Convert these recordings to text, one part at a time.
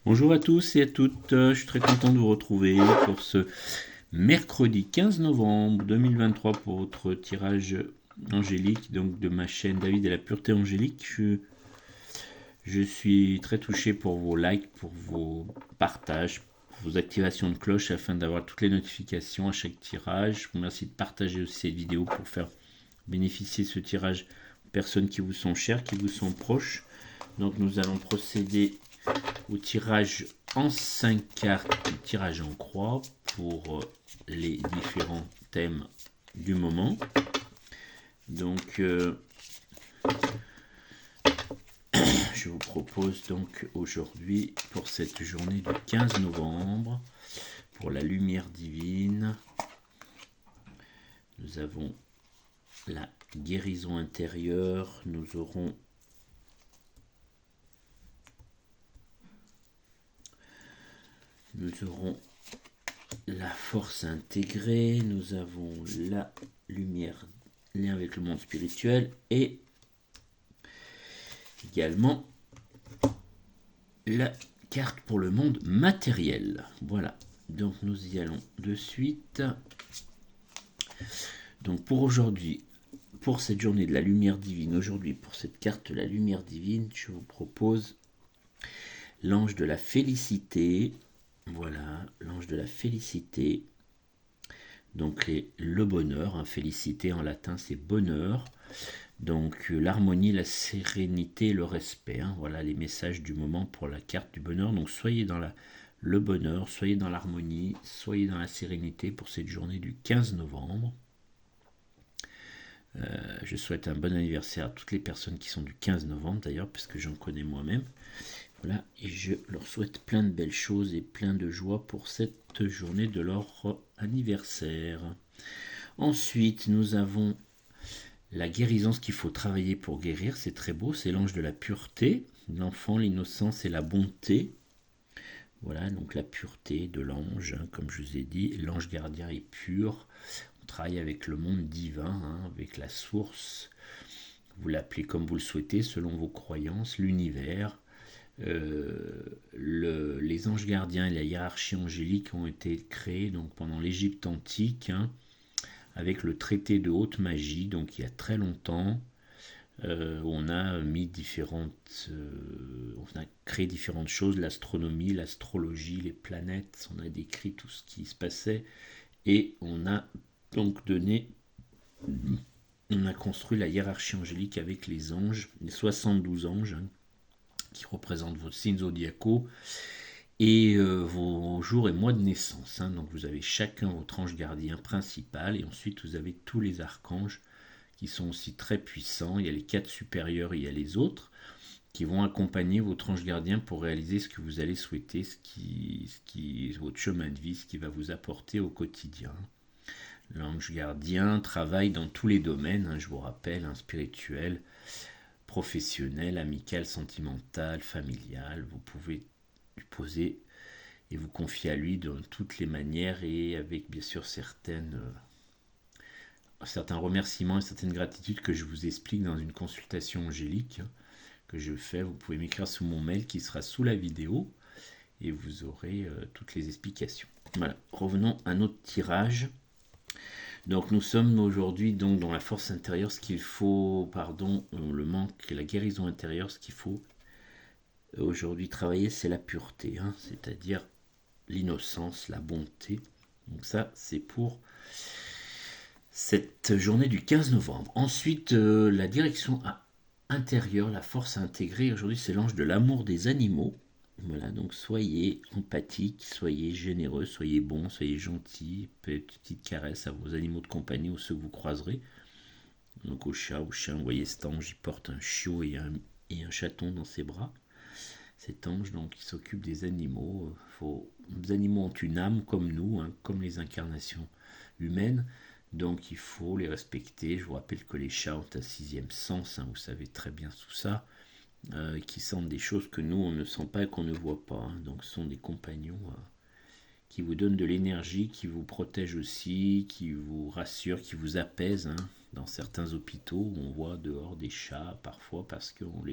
Bonjour à tous et à toutes, je suis très content de vous retrouver pour ce mercredi 15 novembre 2023 pour votre tirage angélique, donc de ma chaîne David et la pureté angélique. Je suis très touché pour vos likes, pour vos partages, pour vos activations de cloche afin d'avoir toutes les notifications à chaque tirage. Je vous remercie de partager aussi cette vidéo pour faire bénéficier ce tirage aux personnes qui vous sont chères, qui vous sont proches. Donc nous allons procéder au tirage en 5 cartes, tirage en croix pour les différents thèmes du moment. Donc je vous propose donc aujourd'hui pour cette journée du 15 novembre pour la lumière divine, nous avons la guérison intérieure, nous aurons la force intégrée, nous avons la lumière, lien avec le monde spirituel et également la carte pour le monde matériel. Voilà, donc nous y allons de suite. Donc pour aujourd'hui, pour cette journée de la lumière divine, aujourd'hui pour cette carte de la lumière divine, je vous propose l'ange de la félicité. Voilà, l'ange de la félicité. Donc le bonheur, hein, félicité en latin c'est bonheur. Donc l'harmonie, la sérénité, le respect. Hein, voilà les messages du moment pour la carte du bonheur. Donc soyez dans le bonheur, soyez dans l'harmonie, soyez dans la sérénité pour cette journée du 15 novembre. Je souhaite un bon anniversaire à toutes les personnes qui sont du 15 novembre d'ailleurs, parce que j'en connais moi-même. Voilà, et je leur souhaite plein de belles choses et plein de joie pour cette journée de leur anniversaire. Ensuite, nous avons la guérison, ce qu'il faut travailler pour guérir, c'est très beau, c'est l'ange de la pureté, l'enfant, l'innocence et la bonté. Voilà, donc la pureté de l'ange, hein, comme je vous ai dit, l'ange gardien est pur. On travaille avec le monde divin, hein, avec la source. Vous l'appelez comme vous le souhaitez, selon vos croyances, l'univers. Les anges gardiens et la hiérarchie angélique ont été créés donc, pendant l'Égypte antique, hein, avec le traité de haute magie, donc il y a très longtemps. On a mis on a créé différentes choses, l'astronomie, l'astrologie, les planètes, on a décrit tout ce qui se passait et on a donc on a construit la hiérarchie angélique avec les anges, les 72 anges, hein, qui représentent vos signes zodiacaux et vos jours et mois de naissance. Hein. Donc vous avez chacun votre ange gardien principal et ensuite vous avez tous les archanges qui sont aussi très puissants. Il y a les 4 supérieurs, il y a les autres qui vont accompagner votre ange gardien pour réaliser ce que vous allez souhaiter, votre chemin de vie, ce qui va vous apporter au quotidien. L'ange gardien travaille dans tous les domaines, hein, je vous rappelle, hein, spirituel, professionnel, amical, sentimental, familial. Vous pouvez lui poser et vous confier à lui de toutes les manières et avec bien sûr certains remerciements et certaines gratitudes que je vous explique dans une consultation angélique que je fais. Vous pouvez m'écrire sous mon mail qui sera sous la vidéo et vous aurez toutes les explications. Voilà, revenons à notre tirage. Donc nous sommes aujourd'hui donc dans la force intérieure, ce qu'il faut, le manque, la guérison intérieure, ce qu'il faut aujourd'hui travailler, c'est la pureté, hein, c'est-à-dire l'innocence, la bonté. Donc ça, c'est pour cette journée du 15 novembre. Ensuite, la direction intérieure, la force à intégrer, aujourd'hui c'est l'ange de l'amour des animaux. Voilà, donc soyez empathiques, soyez généreux, soyez bons, soyez gentils, petite caresse à vos animaux de compagnie ou ceux que vous croiserez. Donc au chat, au chien, vous voyez cet ange, il porte un chiot et un chaton dans ses bras. Cet ange, donc, il s'occupe des animaux. Les animaux ont une âme comme nous, hein, comme les incarnations humaines. Donc il faut les respecter. Je vous rappelle que les chats ont un 6e sens, hein, vous savez très bien tout ça, qui sentent des choses que nous on ne sent pas et qu'on ne voit pas. Hein. Donc ce sont des compagnons qui vous donnent de l'énergie, qui vous protègent aussi, qui vous rassurent, qui vous apaisent. Hein. Dans certains hôpitaux, on voit dehors des chats parfois parce qu'on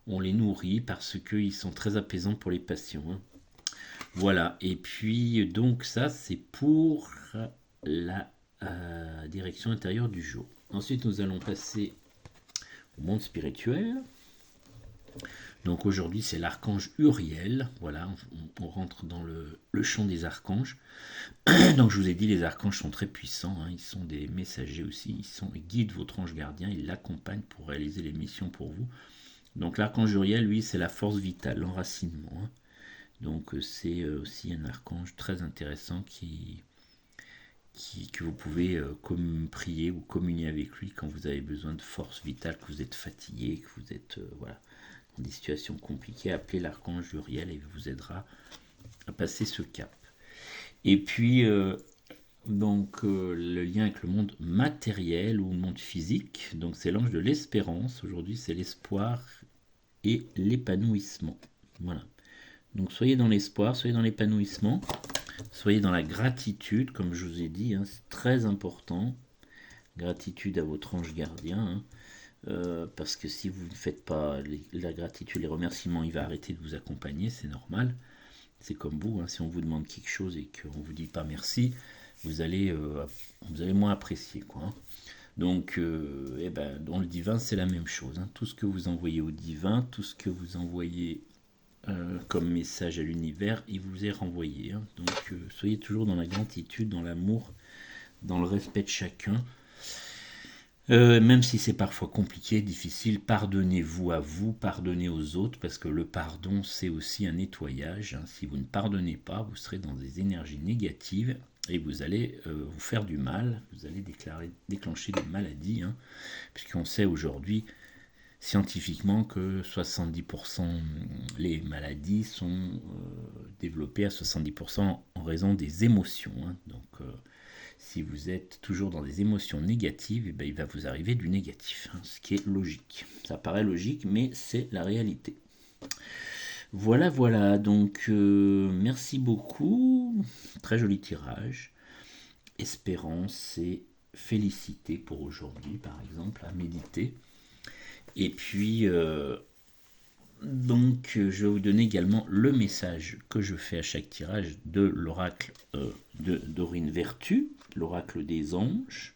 on les nourrit parce qu'ils sont très apaisants pour les patients, hein. Voilà, et puis donc ça c'est pour la direction intérieure du jour. Ensuite nous allons passer au monde spirituel. Donc aujourd'hui c'est l'archange Uriel, voilà, on rentre dans le champ des archanges. Donc je vous ai dit, les archanges sont très puissants, hein, ils sont des messagers aussi, ils guident votre ange gardien, ils l'accompagnent pour réaliser les missions pour vous. Donc l'archange Uriel, lui, c'est la force vitale, l'enracinement, hein. Donc c'est aussi un archange très intéressant que vous pouvez prier ou communier avec lui quand vous avez besoin de force vitale, que vous êtes fatigué, que vous êtes voilà, dans des situations compliquées. Appelez l'archange Uriel et il vous aidera à passer ce cap. Et puis le lien avec le monde matériel ou le monde physique, donc c'est l'ange de l'espérance. Aujourd'hui c'est l'espoir et l'épanouissement. Voilà. Donc soyez dans l'espoir, soyez dans l'épanouissement, soyez dans la gratitude, comme je vous ai dit, hein, c'est très important. Gratitude à votre ange gardien, hein, parce que si vous ne faites pas la gratitude, les remerciements, il va arrêter de vous accompagner, c'est normal. C'est comme vous, hein, si on vous demande quelque chose et qu'on ne vous dit pas merci, vous allez moins apprécier, quoi, hein. Donc, dans le divin, c'est la même chose, hein. Tout ce que vous envoyez au divin, tout ce que vous envoyez comme message à l'univers, il vous est renvoyé, hein. Donc, soyez toujours dans la gratitude, dans l'amour, dans le respect de chacun. Même si c'est parfois compliqué, difficile, pardonnez-vous à vous, pardonnez aux autres, parce que le pardon, c'est aussi un nettoyage, hein. Si vous ne pardonnez pas, vous serez dans des énergies négatives et vous allez vous faire du mal, vous allez déclencher des maladies, hein, puisqu'on sait aujourd'hui scientifiquement que 70% les maladies sont développées à 70% en raison des émotions, hein. Donc si vous êtes toujours dans des émotions négatives, il va vous arriver du négatif, hein, ce qui est logique. Ça paraît logique, mais c'est la réalité. Voilà, voilà, donc merci beaucoup. Très joli tirage. Espérance et félicité pour aujourd'hui, par exemple, à méditer. Et puis, je vais vous donner également le message que je fais à chaque tirage de l'oracle de Dorine Vertu, l'oracle des anges,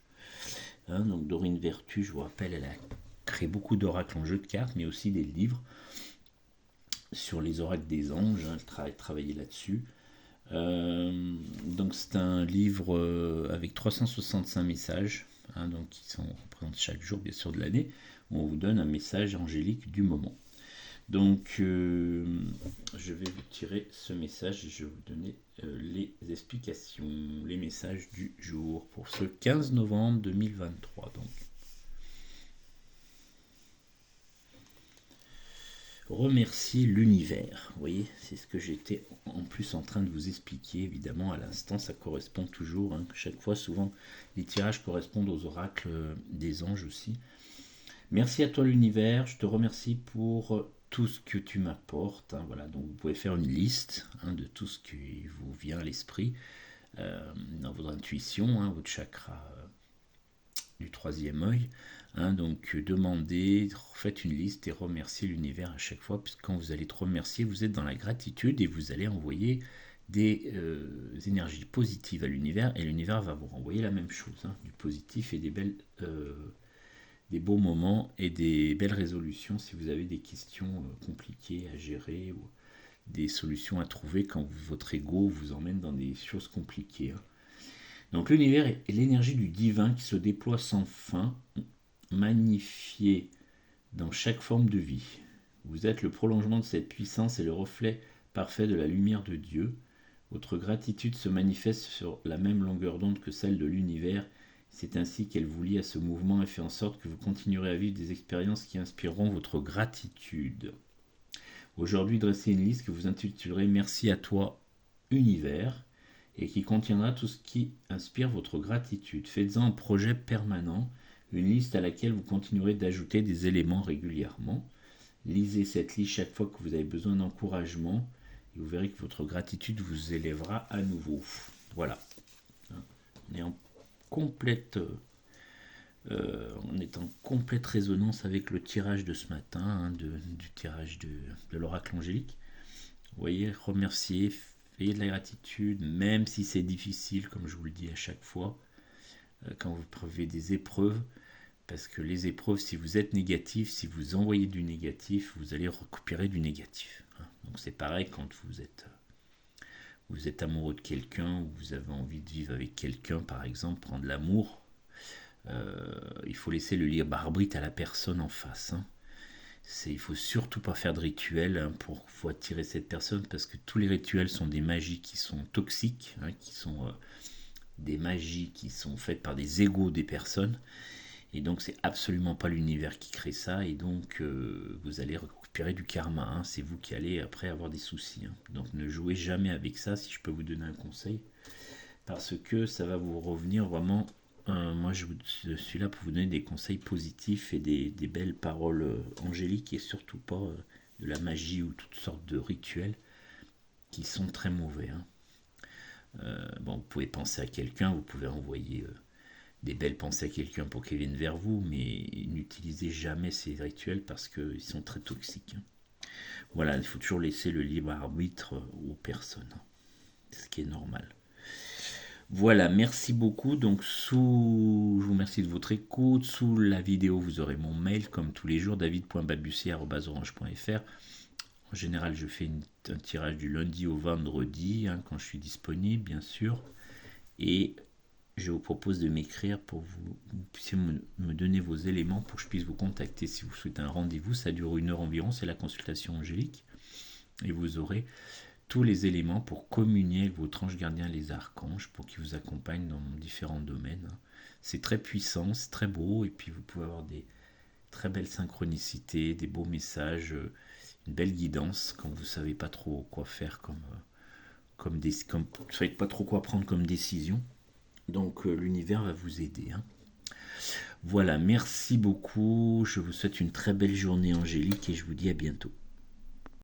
hein. Donc Dorine Vertu, je vous rappelle, elle a créé beaucoup d'oracles en jeu de cartes, mais aussi des livres sur les oracles des anges, hein. Elle travaillé là-dessus. Donc c'est un livre avec 365 messages, hein, donc qui représentent chaque jour bien sûr de l'année, où on vous donne un message angélique du moment. Donc je vais vous tirer ce message et je vais vous donner les explications, les messages du jour pour ce 15 novembre 2023. Donc. Remercier l'univers. Vous voyez, c'est ce que j'étais en plus en train de vous expliquer. Évidemment, à l'instant, ça correspond toujours, hein. Chaque fois, souvent, les tirages correspondent aux oracles des anges aussi. Merci à toi l'univers, je te remercie pour tout ce que tu m'apportes, hein. Voilà, donc vous pouvez faire une liste, hein, de tout ce qui vous vient à l'esprit, dans votre intuition, hein, votre chakra du troisième œil, hein. Donc demandez, faites une liste et remerciez l'univers à chaque fois, puisque quand vous allez te remercier, vous êtes dans la gratitude et vous allez envoyer des énergies positives à l'univers, et l'univers va vous renvoyer la même chose, hein, du positif et des beaux moments et des belles résolutions si vous avez des questions compliquées à gérer ou des solutions à trouver quand votre ego vous emmène dans des choses compliquées, hein. Donc l'univers est l'énergie du divin qui se déploie sans fin, magnifiée dans chaque forme de vie. Vous êtes le prolongement de cette puissance et le reflet parfait de la lumière de Dieu. Votre gratitude se manifeste sur la même longueur d'onde que celle de l'univers. C'est ainsi qu'elle vous lie à ce mouvement et fait en sorte que vous continuerez à vivre des expériences qui inspireront votre gratitude. Aujourd'hui, dressez une liste que vous intitulerez « Merci à toi, univers » et qui contiendra tout ce qui inspire votre gratitude. Faites-en un projet permanent, une liste à laquelle vous continuerez d'ajouter des éléments régulièrement. Lisez cette liste chaque fois que vous avez besoin d'encouragement et vous verrez que votre gratitude vous élèvera à nouveau. Voilà. On est en complète On est en complète résonance avec le tirage de ce matin, hein, du tirage de l'oracle angélique. Vous voyez, remercier, ayez de la gratitude, même si c'est difficile, comme je vous le dis à chaque fois, quand vous prévez des épreuves, parce que les épreuves, si vous êtes négatif, si vous envoyez du négatif, vous allez récupérer du négatif. Hein. Donc c'est pareil quand vous êtes amoureux de quelqu'un, ou vous avez envie de vivre avec quelqu'un, par exemple, prendre l'amour. Il faut laisser le libre arbitre à la personne en face. Hein. Il faut surtout pas faire de rituels, hein, pour attirer cette personne, parce que tous les rituels sont des magies qui sont toxiques, hein, qui sont des magies qui sont faites par des égos des personnes. Et donc c'est absolument pas l'univers qui crée ça, et donc vous allez récupérer du karma. Hein. C'est vous qui allez après avoir des soucis. Hein. Donc ne jouez jamais avec ça, si je peux vous donner un conseil, parce que ça va vous revenir vraiment. Moi je suis là pour vous donner des conseils positifs et des belles paroles angéliques, et surtout pas de la magie ou toutes sortes de rituels qui sont très mauvais. Hein. Bon, vous pouvez penser à quelqu'un, vous pouvez envoyer des belles pensées à quelqu'un pour qu'il vienne vers vous, mais n'utilisez jamais ces rituels parce qu'ils sont très toxiques. Hein. Voilà, il faut toujours laisser le libre arbitre aux personnes, hein, ce qui est normal. Voilà, merci beaucoup. Donc, je vous remercie de votre écoute. Sous la vidéo, vous aurez mon mail, comme tous les jours, david.babussier@orange.fr. En général, je fais un tirage du lundi au vendredi, hein, quand je suis disponible, bien sûr. Et je vous propose de m'écrire pour que vous puissiez me donner vos éléments pour que je puisse vous contacter si vous souhaitez un rendez-vous. Ça dure 1 heure environ, c'est la consultation angélique. Et vous aurez tous les éléments pour communier avec votre ange gardien, les archanges, pour qu'ils vous accompagnent dans différents domaines. C'est très puissant, c'est très beau, et puis vous pouvez avoir des très belles synchronicités, des beaux messages, une belle guidance quand vous ne savez pas trop quoi faire vous ne savez pas trop quoi prendre comme décision. Donc l'univers va vous aider. Hein. Voilà, merci beaucoup. Je vous souhaite une très belle journée angélique et je vous dis à bientôt.